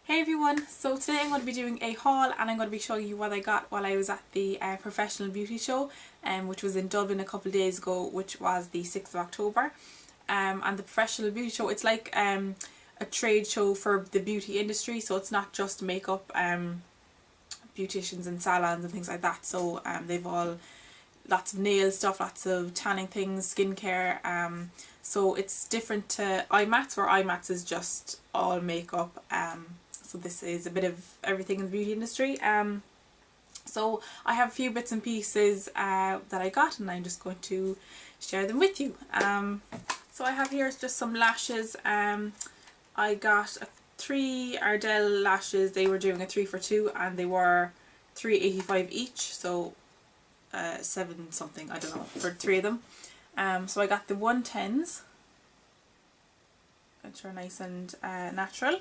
Hey everyone, so today I'm going to be doing a haul and I'm going to be showing you what I got while I was at the professional beauty show, which was in Dublin a couple of days ago, which was the 6th of October. And the professional beauty show, it's like a trade show for the beauty industry, so it's not just makeup, beauticians and salons and things like that. So they've all lots of nail stuff, lots of tanning things, skincare. So it's different to IMATS, where IMATS is just all makeup. So this is a bit of everything in the beauty industry. So I have a few bits and pieces that I got, and I'm just going to share them with you. So I have here just some lashes. I got 3 Ardell lashes. They were doing a 3 for 2 and they were £3.85 each, so 7 something, I don't know, for 3 of them. So I got the 110s, which are nice and natural.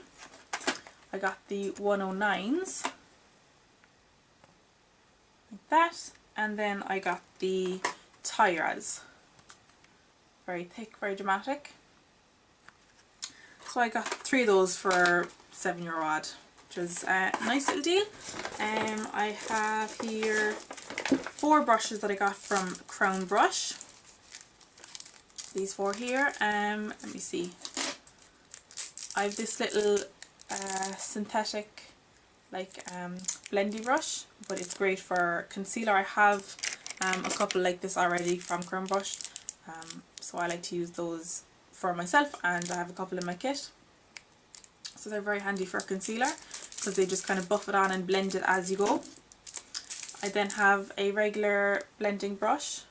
I got the 109s, like that, and then I got the Tyras, very thick, very dramatic. So I got 3 of those for €7 odd, which was a nice little deal. I have here 4 brushes that I got from Crown Brush. These 4 here. Let me see. I have this little synthetic blendy brush, but it's great for concealer. I have a couple like this already from Crown Brush, so I like to use those for myself, and I have a couple in my kit. So they're very handy for concealer because they just kind of buff it on and blend it as you go. I then have a regular blending brush,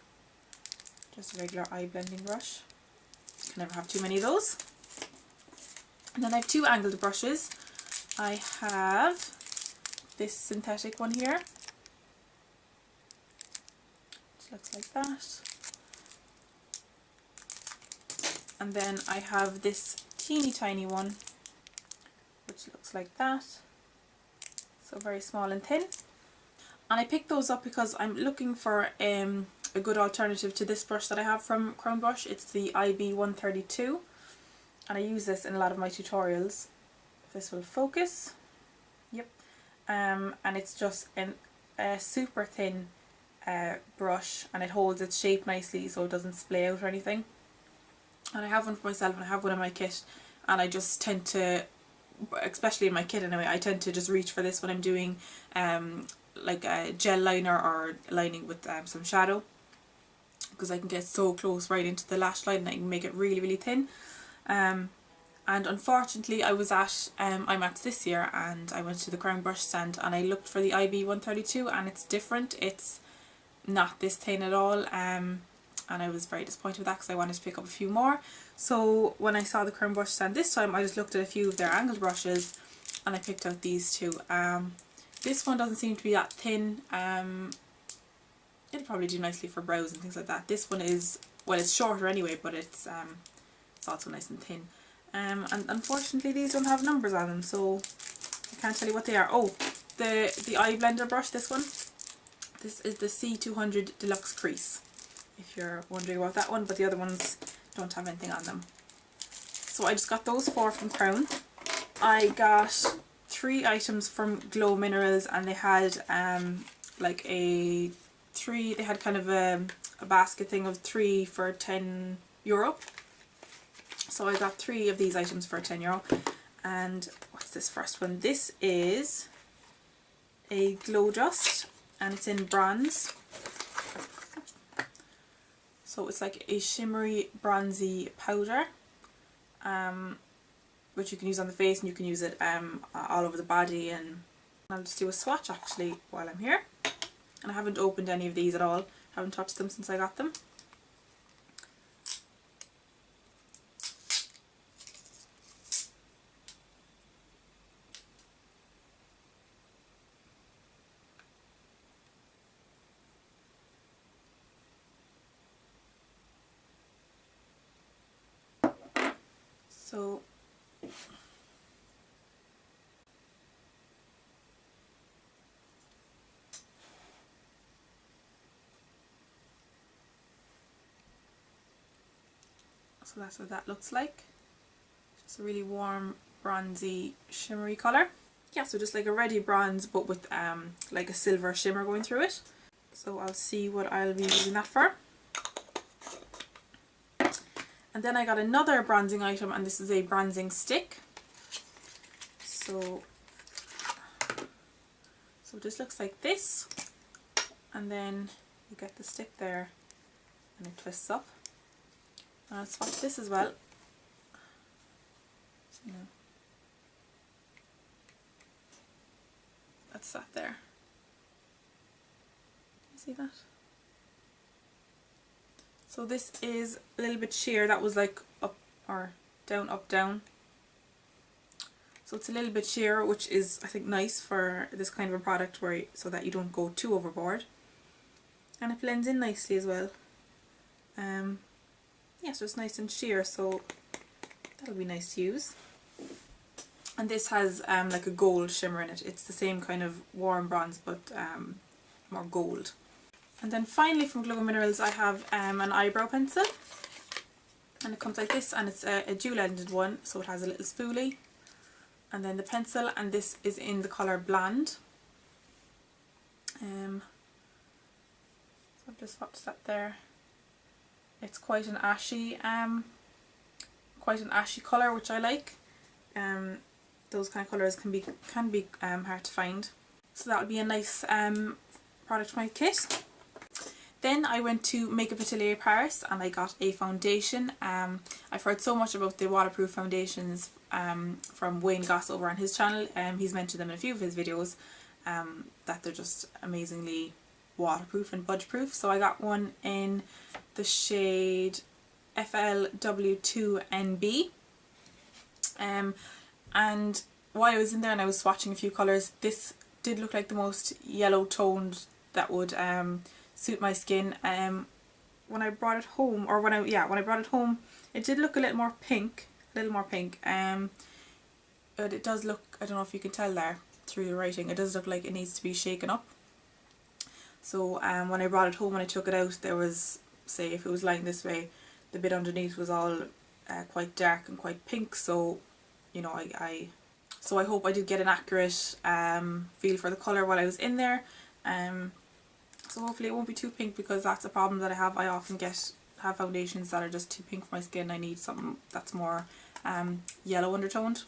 just a regular eye blending brush. You can never have too many of those. And then I have 2 angled brushes. I have this synthetic one here, which looks like that. And then I have this teeny tiny one, which looks like that. So very small and thin. And I picked those up because I'm looking for a good alternative to this brush that I have from Crown Brush. It's the IB132, and I use this in a lot of my tutorials. If this will focus, yep. And it's just a super thin brush, and it holds its shape nicely so it doesn't splay out or anything. And I have one for myself and I have one in my kit, and I just tend to, especially in my kit anyway, I tend to just reach for this when I'm doing like a gel liner or lining with some shadow, because I can get so close right into the lash line and I can make it really, really thin. And unfortunately I was at IMATS this year, and I went to the Crown Brush stand and I looked for the IB132, and it's different. It's not this thin at all, and I was very disappointed with that because I wanted to pick up a few more. So when I saw the Crown Brush stand this time, I just looked at a few of their angled brushes and I picked out these 2. This one doesn't seem to be that thin. It'll probably do nicely for brows and things like that. This one is, well, it's shorter anyway, but it's also nice and thin. And unfortunately these don't have numbers on them, so I can't tell you what they are. Oh, the eye blender brush, this one. This is the C200 Deluxe Crease, if you're wondering about that one, but the other ones don't have anything on them. So I just got those 4 from Crown. I got 3 items from Glow Minerals, and they had like they had kind of a basket thing of 3 for €10. So I got 3 of these items for €10. And what's this first one? This is a Glow Dust, and it's in bronze. So it's like a shimmery bronzy powder, which you can use on the face, and you can use it all over the body. And I'll just do a swatch actually while I'm here. And I haven't opened any of these at all. Haven't touched them since I got them. So that's what that looks like. Just a really warm, bronzy, shimmery colour. yeah, so just like a ready bronze but with like a silver shimmer going through it. So I'll see what I'll be using that for. And then I got another bronzing item, and this is a bronzing stick. So this looks like this, and then you get the stick there and it twists up. And I'll swatch this as well. So, you know, that's that there. You see that? So this is a little bit sheer. That was like up or down, up, down. So it's a little bit sheer, which is, I think, nice for this kind of a product, where so that you don't go too overboard. And it blends in nicely as well. Yeah, so it's nice and sheer, so that'll be nice to use. And this has like a gold shimmer in it. It's the same kind of warm bronze, but more gold. And then finally from Glow Minerals I have an eyebrow pencil, and it comes like this, and it's a dual-ended one, so it has a little spoolie and then the pencil, and this is in the colour Bland. So I've just watched that there. It's quite an ashy colour, which I like. Those kind of colours can be hard to find. So that'll be a nice product for my kit. Then I went to Makeup Atelier Paris and I got a foundation. I've heard so much about the waterproof foundations from Wayne Goss over on his channel. He's mentioned them in a few of his videos, that they're just amazingly waterproof and budge proof. So I got one in the shade FLW2NB. And while I was in there and I was swatching a few colours, this did look like the most yellow toned that would suit my skin. When I brought it home, or when I brought it home, it did look a little more pink, but it does look, I don't know if you can tell there through the writing, it does look like it needs to be shaken up. So when I brought it home and I took it out, there was, say if it was lying this way, the bit underneath was all quite dark and quite pink, so you know, I hope I did get an accurate feel for the colour while I was in there. So hopefully it won't be too pink, because that's a problem that I have. I often have foundations that are just too pink for my skin. I need something that's more yellow undertoned.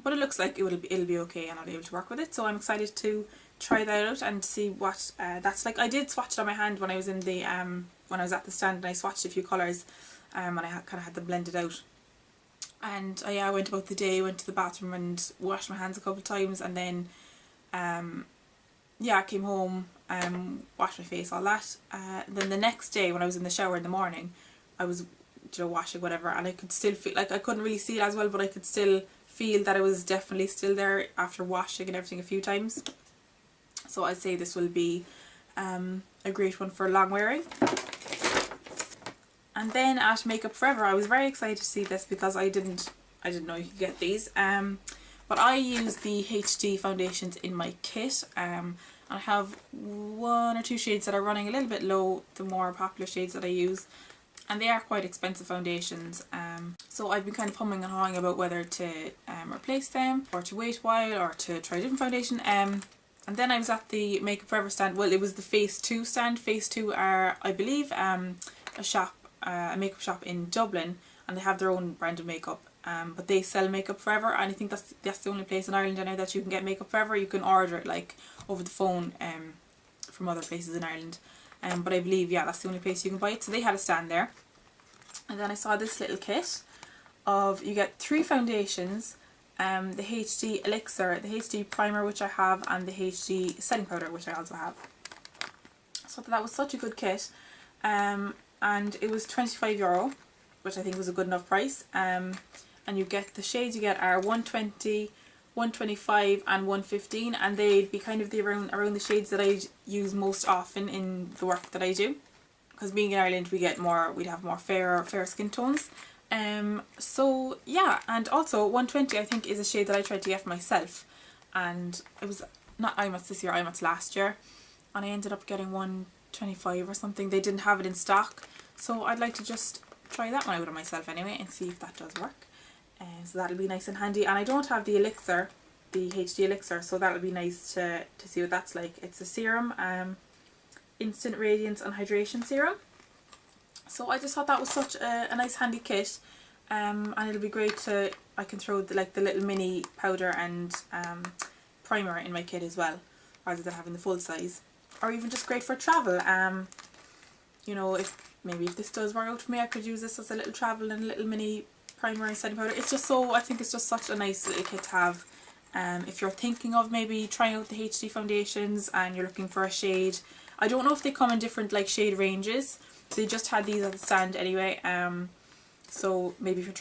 But it looks like it'll be okay, and I'll be able to work with it. So I'm excited to try that out and see what that's like. I did swatch it on my hand when I was in the when I was at the stand, and I swatched a few colours, and I kind of had them blended out. And I went about the day, went to the bathroom and washed my hands a couple of times, and then I came home, washed my face, all that. Then the next day when I was in the shower in the morning, I was, you know, washing whatever, and I could still feel, like I couldn't really see it as well, but I could still feel that it was definitely still there after washing and everything a few times. So I'd say this will be a great one for long wearing. And then at Makeup Forever, I was very excited to see this, because I didn't know you could get these. But I use the HD foundations in my kit. I have 1 or 2 shades that are running a little bit low, the more popular shades that I use. And they are quite expensive foundations. So I've been kind of humming and hawing about whether to replace them, or to wait a while, or to try a different foundation. And then I was at the Makeup Forever stand. Well, it was the Phase 2 stand. Phase 2 are, I believe, a makeup shop in Dublin, and they have their own brand of makeup, but they sell Makeup Forever, and I think that's the only place in Ireland I know that you can get Makeup Forever. You can order it like over the phone from other places in Ireland, but I believe, yeah, that's the only place you can buy it. So they had a stand there, and then I saw this little kit of, you get 3 foundations, the HD Elixir, the HD Primer, which I have, and the HD Setting Powder, which I also have. So that was such a good kit. And it was €25, which I think was a good enough price. And you get, the shades you get are 120, 125 and 115, and they'd be kind of around the shades that I use most often in the work that I do, because being in Ireland we'd have more fair skin tones. So yeah, and also 120 I think is a shade that I tried to get for myself, and it was not IMATS this year, IMATS last year, and I ended up getting 125 or something. They didn't have it in stock, so I'd like to just try that one out on myself anyway and see if that does work. So that'll be nice and handy. And I don't have the Elixir, the HD Elixir, so that'll be nice to see what that's like. It's a serum, instant radiance and hydration serum. So I just thought that was such a nice handy kit, and it'll be great to, I can throw the little mini powder and primer in my kit as well, rather than having the full size. Or even just great for travel. You know, if this does work out for me, I could use this as a little travel and a little mini primer and setting powder. It's just so, I think it's just such a nice little kit to have. If you're thinking of maybe trying out the HD foundations and you're looking for a shade, I don't know if they come in different like shade ranges. They just had these at the stand anyway. So maybe if you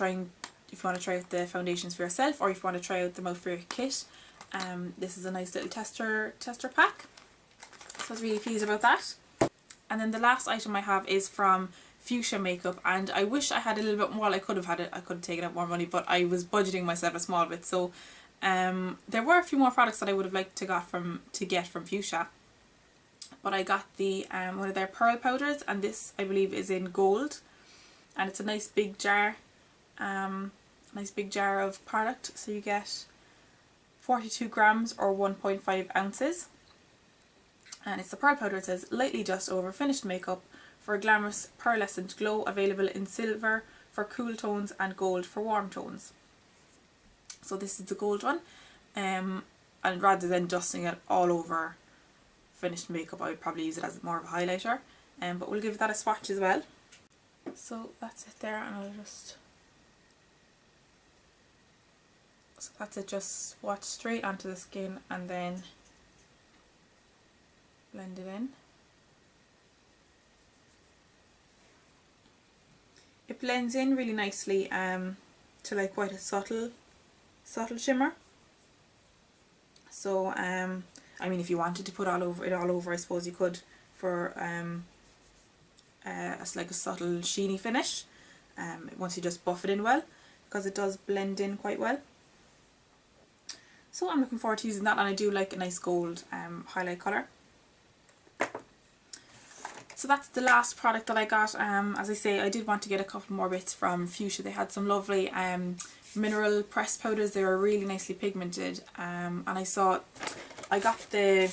want to try out the foundations for yourself, or if you want to try out them out for your kit, this is a nice little tester pack. So I was really pleased about that. And then the last item I have is from Fuchsia Makeup, and I wish I had a little bit more. Well, I could have had it. I could have taken out more money, but I was budgeting myself a small bit. So there were a few more products that I would have liked to get from Fuchsia. But I got the one of their pearl powders, and this I believe is in gold, and it's a nice big jar, of product. So you get 42 grams or 1.5 ounces, and it's the pearl powder. It says lightly dust over finished makeup for a glamorous pearlescent glow, available in silver for cool tones and gold for warm tones. So this is the gold one, and rather than dusting it all over finished makeup, I would probably use it as more of a highlighter, but we'll give that a swatch as well. So that's it there, and I'll just, so that's it, just swatch straight onto the skin and then blend it in. It blends in really nicely to like quite a subtle shimmer. So I mean, if you wanted to put all over, I suppose you could, for like a subtle sheeny finish, once you just buff it in well, because it does blend in quite well. So I'm looking forward to using that, and I do like a nice gold highlight colour. So that's the last product that I got. As I say, I did want to get a couple more bits from Fuchsia. They had some lovely mineral pressed powders. They were really nicely pigmented, and I got the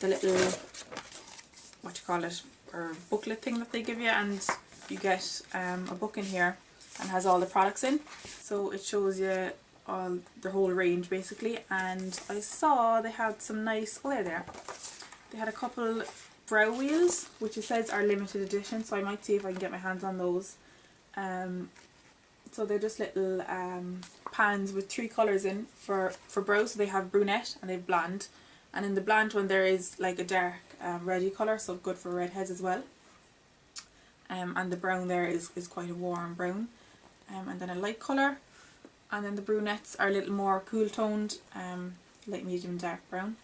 little, what you call it, or booklet thing that they give you, and you get a book in here and has all the products in. So it shows you all the whole range basically, and I saw they had some nice, oh there, they had a couple brow wheels which it says are limited edition, so I might see if I can get my hands on those. So they're just little pans with 3 colours in for brows. So they have brunette and they have blonde, and in the blonde one there is like a dark reddy colour, so good for redheads as well. And the brown there is quite a warm brown, and then a light colour, and then the brunettes are a little more cool toned, light, medium, dark brown.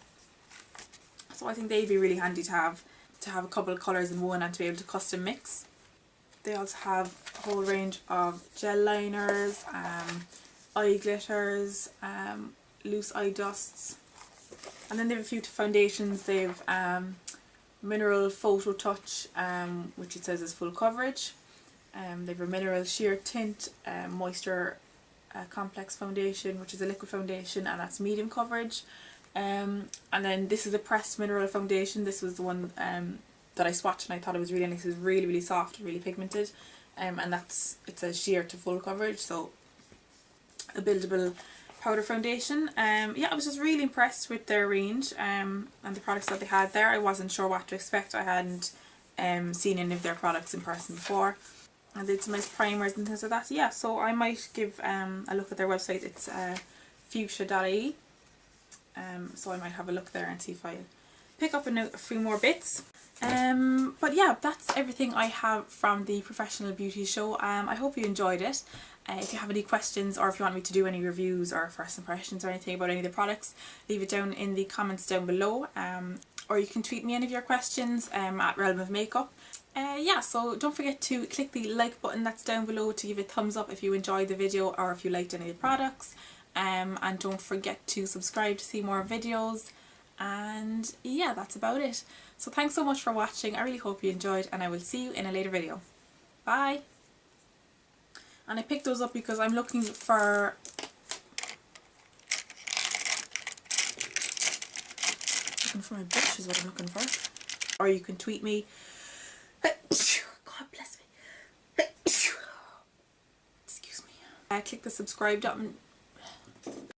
So I think they'd be really handy to have a couple of colours in one and to be able to custom mix. They also have a whole range of gel liners, eye glitters, loose eye dusts, and then they have a few foundations. They have Mineral Photo Touch, which it says is full coverage. They have a Mineral Sheer Tint Moisture Complex Foundation, which is a liquid foundation, and that's medium coverage. And then this is a pressed mineral foundation. This was the one that I swatched, and I thought it was really nice. It was really, really soft, really pigmented, and it says sheer to full coverage, so a buildable powder foundation. Yeah, I was just really impressed with their range and the products that they had there. I wasn't sure what to expect. I hadn't seen any of their products in person before, and they had some nice primers and things like that. Yeah, so I might give a look at their website. It's fuchsia.ie. So I might have a look there and see if I pick up a few more bits. But yeah, that's everything I have from the Professional Beauty Show. I hope you enjoyed it. If you have any questions, or if you want me to do any reviews or first impressions or anything about any of the products, leave it down in the comments down below, or you can tweet me any of your questions at Realm of Makeup. Yeah, so don't forget to click the like button that's down below to give a thumbs up if you enjoyed the video or if you liked any of the products. And don't forget to subscribe to see more videos, and yeah, that's about it. So thanks so much for watching. I really hope you enjoyed, and I will see you in a later video. Bye! And I picked those up because I'm looking for looking for? My brush is what I'm looking for. Or you can tweet me. God bless me. Excuse me. Click the subscribe